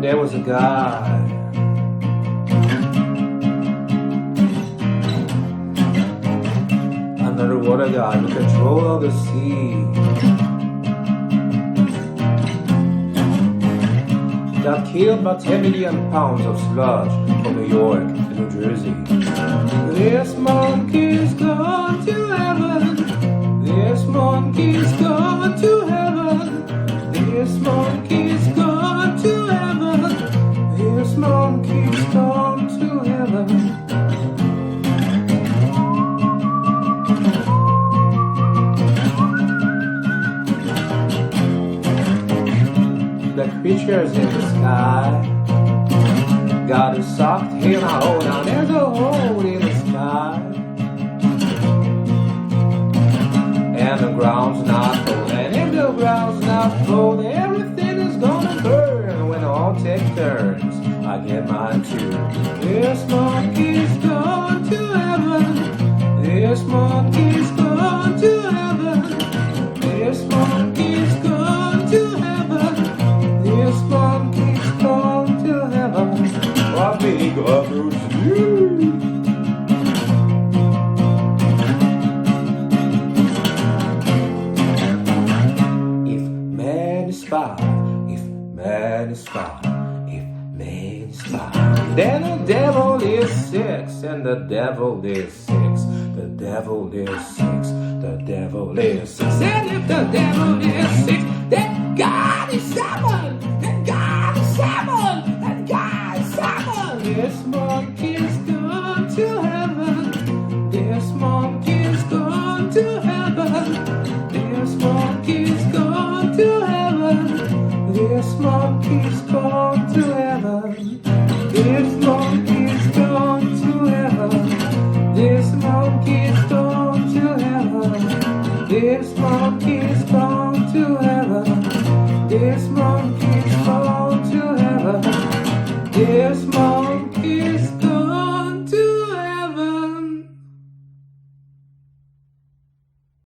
there was a guy underwater guy with control of the sea. Got killed by 10 million pounds of sludge from New York and New Jersey. This monkey's gone to heaven. This monkey's gone to heaven. This monkey's gone to heaven. This monkey's gone to heaven. The creatures in the sky got a soft heel and a hole. Now there's a hole in the sky, and the ground's not cold. And if the ground's not cold, everything is gonna burn. When all take turns, I get mine too. This monkey's gone to heaven. This monkey's gone to heaven. This monkey's gone to heaven. This monkey's gone to heaven. What big others do? If man is five, if man is five, if man is five, then the devil is six, and the devil is six, the devil is six, the devil is six, and if the devil is six, then God is seven. This monkey's gone to heaven. This monkey's gone to heaven. This monkey's gone to heaven. This monkey's gone to heaven. This monkey's gone to heaven. This monkey's gone to heaven. This monkey's gone to heaven. This monkey's gone to heaven. This monkey's